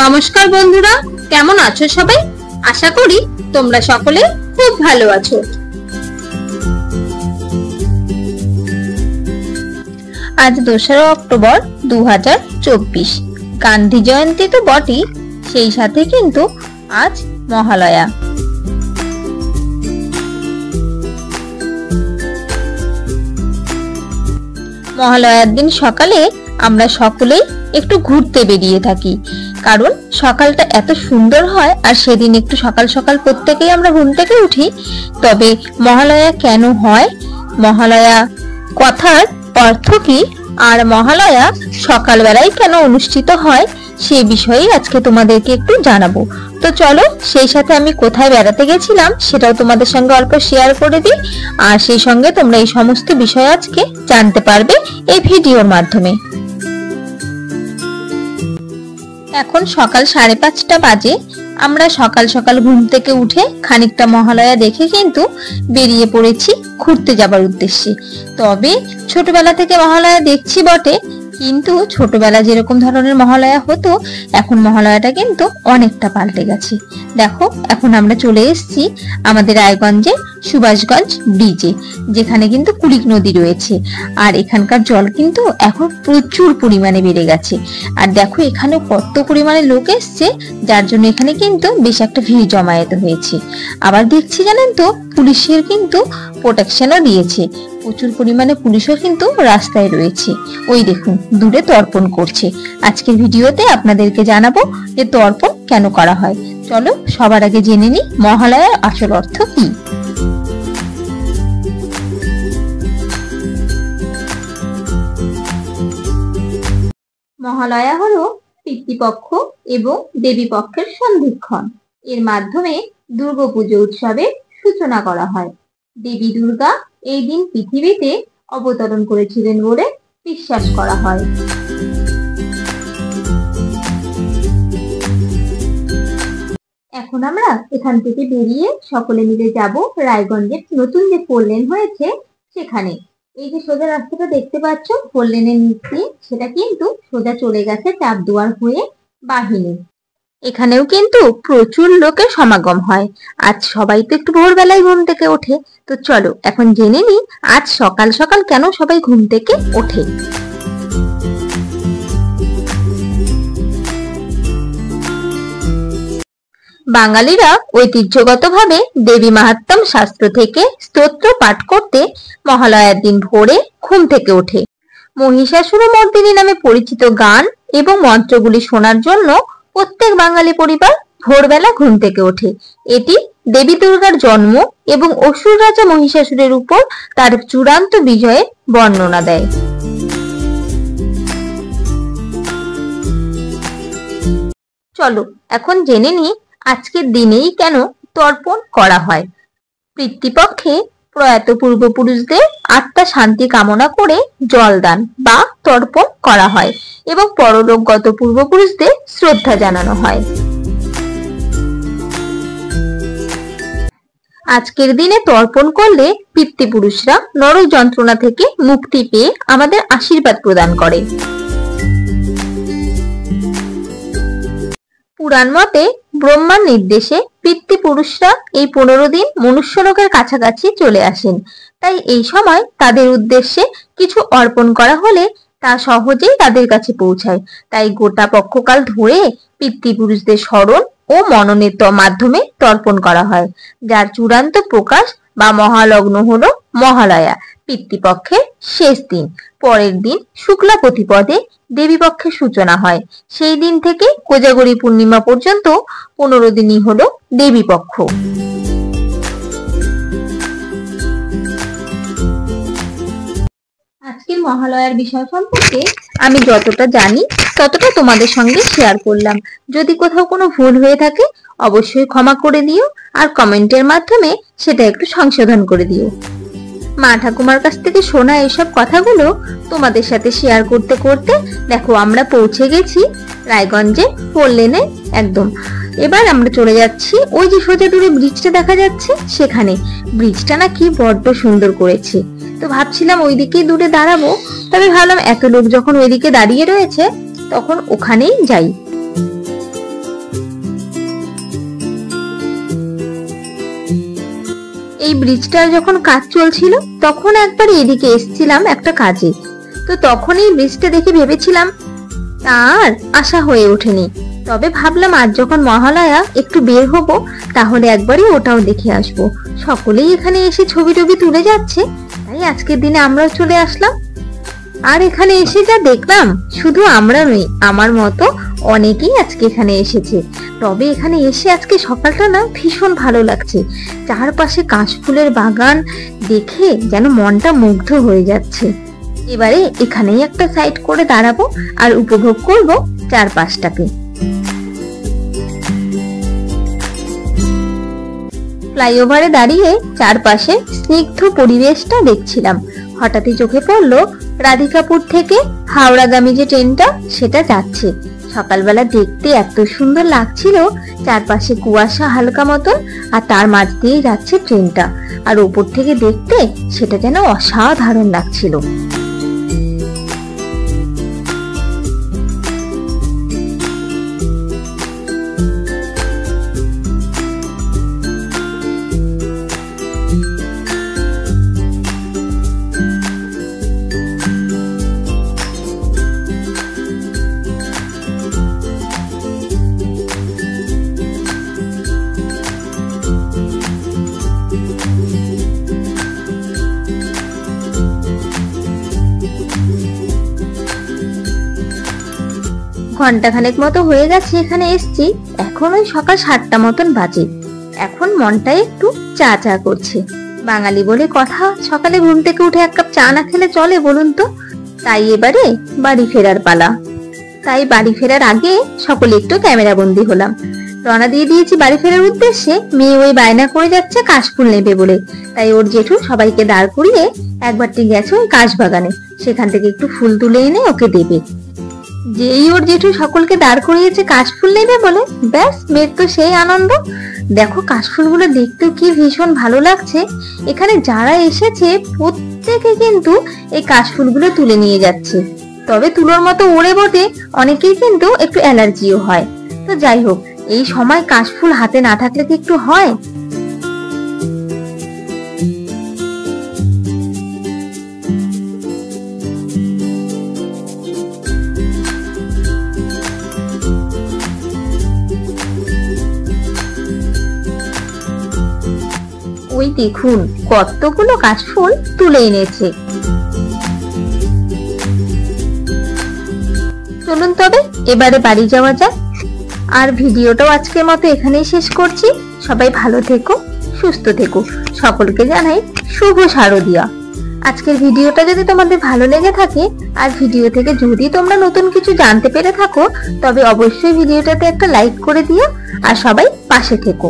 নমস্কার বন্ধুরা, কেমন আছো সবাই? আশা করি তোমরা সকলে খুব ভালো আছো। আজ 2রা অক্টোবর 2024। গান্ধী জয়ন্তী তো বটেই, সেই সাথে কিন্তু আজ মহালয়া। মহালয়ার দিন সকালে আমরা সকলেই একটু ঘুরতে বেরিয়ে থাকি, কারণ সকালটা এত সুন্দর হয়। আর সেদিন একটু সকাল সকাল প্রত্যেকেই আমরা ঘুম থেকে উঠি। তবে মহালয়া কেন হয়, মহালয়া কথার অর্থ কি, আর মহালয়া সকালবেলায় কেন অনুষ্ঠিত হয়, সে বিষয়ে আজকে তোমাদেরকে একটু জানাবো। তো চলো, সেই সাথে আমি কোথায় বেড়াতে গেছিলাম সেটাও তোমাদের সঙ্গে অল্প শেয়ার করে দিই। আর সেই সঙ্গে তোমরা এই সমস্ত বিষয় আজকে জানতে পারবে এই ভিডিওর মাধ্যমে। এখন সকাল 5:30 বাজে। আমরা সকাল সকাল ঘুম থেকে উঠে খানিকটা মহালয়া দেখে কিন্তু বেরিয়ে পড়েছি ঘুরতে যাবার উদ্দেশ্যে। তবে ছোটবেলা থেকে মহালয়া দেখছি বটে, কিন্তু ছোটবেলা যেরকম ধরনের মহালয়া হতো, এখন মহালয়াটা কিন্তু অনেকটা পাল্টে গেছে। দেখো, এখন আমরা চলে এসেছি আমাদের রায়গঞ্জে সুভাষগঞ্জ ব্রিজে, যেখানে কিন্তু কুলিক নদী রয়েছে। আর এখানকার জল কিন্তু এখন প্রচুর পরিমাণে বেড়ে গেছে। আর দেখো এখানে কত পরিমাণে লোক এসছে, যার জন্য এখানে কিন্তু বেশ একটা ভিড় জমায়েত হয়েছে। আবার দেখছি জানেন তো, পুলিশের কিন্তু প্রোটেকশনও দিয়েছে, প্রচুর পরিমাণে পুলিশও কিন্তু রাস্তায় রয়েছে। ওই দেখুন দূরে তর্পণ করছে। আজকের ভিডিওতে আপনাদেরকে জানাবো যে তর্পণ কেন করা হয়। চলো সবার আগে জেনে নিই মহালয়ার আসল অর্থ কি। মহালয়া হলো পিতৃপক্ষ এবং দেবী পক্ষের সন্ধিক্ষণ। এর মাধ্যমে দুর্গাপুজো উৎসবের সূচনা করা হয়। দেবী দুর্গা এই দিন পৃথিবীতে অবতরণ করেছিলেন বলে বিশ্বাস করা হয়। এখন আমরা এখান থেকে বেরিয়ে সকলে মিলে যাব রায়গঞ্জের নতুন যে 4 লেন হয়েছে সেখানে। এই যে সোজা রাস্তাটা দেখতে পাচ্ছ 4 লেনের নিচ দিয়ে, সেটা কিন্তু সোজা চলে গেছে চাপদুয়ার হয়ে বাহিনী। এখানেও কিন্তু প্রচুর লোকের সমাগম হয়। আজ সবাই তো একটু ভোরবেলায় ঘুম থেকে ওঠে। তো চলো এখন জেনে নিই আজ সকাল সকাল কেন সবাই ঘুম থেকে ওঠে। বাঙালিরা ঐতিহ্যগতভাবে দেবী মাহাত্ম্য শাস্ত্র থেকে স্তোত্র পাঠ করতে মহালয়ার দিন ভোরে ঘুম থেকে ওঠে। মহিষাসুরমর্দিনী নামে পরিচিত গান এবং মন্ত্রগুলি শোনার জন্য প্রত্যেক বাঙালি পরিবার ভোরবেলা ঘুম থেকে ওঠে। এটি দেবী দুর্গার জন্ম এবং অসুর রাজা মহিষাসুরের উপর তার চূড়ান্ত বিজয়ের বর্ণনা দেয়। চলো এখন জেনে নিই আজকের দিনেই কেন তর্পণ করা হয়। পিতৃপক্ষে প্রয়াত পূর্বপুরুষদের আত্মা শান্তি কামনা করে জলদান বা তর্পণ করা হয় এবং পরলোকগত পূর্বপুরুষদের শ্রদ্ধা জানানো হয়। আজকের দিনে তর্পণ করলে পিতৃপুরুষরা নরক যন্ত্রণা থেকে মুক্তি পেয়ে আমাদের আশীর্বাদ প্রদান করে। পুরাণ মতে ব্রহ্মার নির্দেশে পিতৃপুরুষরা এই 15 দিন মনুষ্যলোকের কাছাকাছি চলে আসেন। তাই এই সময় তাদের উদ্দেশ্যে কিছু অর্পণ করা হলে তা সহজেই তাদের কাছে পৌঁছায়। তাই গোটা পক্ষকাল ধরে পিতৃপুরুষদের স্মরণ ও মননের মাধ্যমে তর্পণ করা হয়, যার চূড়ান্ত প্রকাশ বা মহালগ্ন হলো মহালয়া, পিতৃপক্ষের শেষ দিন। পরের দিন শুক্লা প্রতিপদে দেবী পক্ষের সূচনা হয়। সেই দিন থেকে কোজাগরী পূর্ণিমা পর্যন্ত 15 দিনই হলো দেবী পক্ষ। আজকের মহালয়ার বিষয় সম্পর্কে আমি যতটা জানি ততটা তোমাদের সঙ্গে শেয়ার করলাম। যদি কোথাও কোনো ভুল হয়ে থাকে অবশ্যই ক্ষমা করে দিও, আর কমেন্টের মাধ্যমে সেটা একটু সংশোধন করে দিও। মা ঠাকুমার কাছ থেকে শোনা এইসব কথাগুলো তোমাদের সাথে শেয়ার করতে করতে দেখো আমরা পৌঁছে গেছি রায়গঞ্জে 4 লেনে একদম। এবার আমরা চলে যাচ্ছি ওই যে সোজা দূরে ব্রিজটা দেখা যাচ্ছে সেখানে। ব্রিজটা নাকি বড্ড সুন্দর করেছে। তো ভাবছিলাম ওইদিকেই দূরে দাঁড়াবো, তবে ভাবলাম এত লোক যখন ওইদিকে দাঁড়িয়ে রয়েছে তখন ওখানেই যাই। এই ব্রিজটার যখন কাজ চলছিল তখন একবার এদিকে এসেছিলাম একটা কাজে, তো তখন এই ব্রিজটা দেখে ভেবেছিলাম আর আশা হয়ে ওঠেনি। তবে ভাবলাম আজ যখন মহালয়া একটু বের হব, তাহলে একবারই ওটাও দেখে আসবো। সকলেই এখানে এসে ছবি টবি তুলে যাচ্ছে, তাই আজকের দিনে আমরাও চলে আসলাম। আর এখানে এসে যা দেখলাম, শুধু আমরা নই, আমার মতো অনেকেই আজকে এখানে এসেছে। তবে এখানে এসে আজকে সকালটা না ভীষণ ভালো লাগছে। চারপাশে কাশফুলের বাগান দেখে যেন মনটা মুগ্ধ হয়ে যাচ্ছে। এবারে এখানেই একটা সাইড করে দাঁড়াবো আর উপভোগ করব চারপাশটাকে। ফ্লাইওভারে দাঁড়িয়ে চারপাশে স্নিগ্ধ পরিবেশটা দেখছিলাম। হঠাৎই চোখে পড়লো রাধিকাপুর থেকে হাওড়াগামী যে ট্রেনটা সেটা যাচ্ছে। সকালবেলা দেখতে এত সুন্দর লাগছিল, চারপাশে কুয়াশা হালকা মতন, আর তার মাঝ দিয়ে যাচ্ছে ট্রেনটা, আর ওপর থেকে দেখতে সেটা যেন অসাধারণ লাগছিল। ঘন্টাখানেক মতো হয়ে গেছে এখানে এসছি, এখন ওই সকাল 7টা মতন বাজে। এখন মনটা একটু চা চা করছে। বাঙালি বলে কথা, সকালে ঘুম থেকে উঠে এক কাপ চা না খেলে চলে বলুন তো? তাই এবারে বাড়ি ফেরার পালা। তাই বাড়ি ফেরার আগে সকলে একটু ক্যামেরা বন্দি হলাম। রওনা দিয়ে দিয়েছি বাড়ি ফেরার উদ্দেশ্যে। মেয়ে ওই বায়না করে যাচ্ছে কাশফুল নেবে বলে, তাই ওর জেঠু সবাইকে দাঁড় করিয়ে একবারটি গেছে ওই কাশ বাগানে, সেখান থেকে একটু ফুল তুলে এনে ওকে দেবে। যেই ওর জেঠু সকলকে দাঁড় করিয়েছে কাশফুল নেবে বলে, ব্যাস মেয়ের তো সেই আনন্দ। দেখো কাশফুলগুলো দেখতেও কি ভীষণ ভালো লাগছে। এখানে যারা এসেছে প্রত্যেকে কিন্তু এই কাশফুলগুলো তুলে নিয়ে যাচ্ছে। তবে তুলোর মতো ওড়ে বটে, অনেকেই কিন্তু একটু অ্যালার্জিও হয়। তো যাই হোক, এই সময় কাশফুল হাতে না থাকলে কি একটু হয়? ওই দেখুন কতগুলো কাশফুল তুলে এনেছে। চলুন তবে এবারে বাড়ি যাওয়া যাক। আর ভিডিওটাও আজকের মতো এখানেই শেষ করছি। সবাই ভালো থেকো, সুস্থ থেকো। সকলকে জানাই শুভ শারদিয়া। আজকের ভিডিওটা যদি তোমাদের ভালো লেগে থাকে আর ভিডিও থেকে যদি তোমরা নতুন কিছু জানতে পেরে থাকো, তবে অবশ্যই ভিডিওটাতে একটা লাইক করে দিও আর সবাই পাশে থেকো।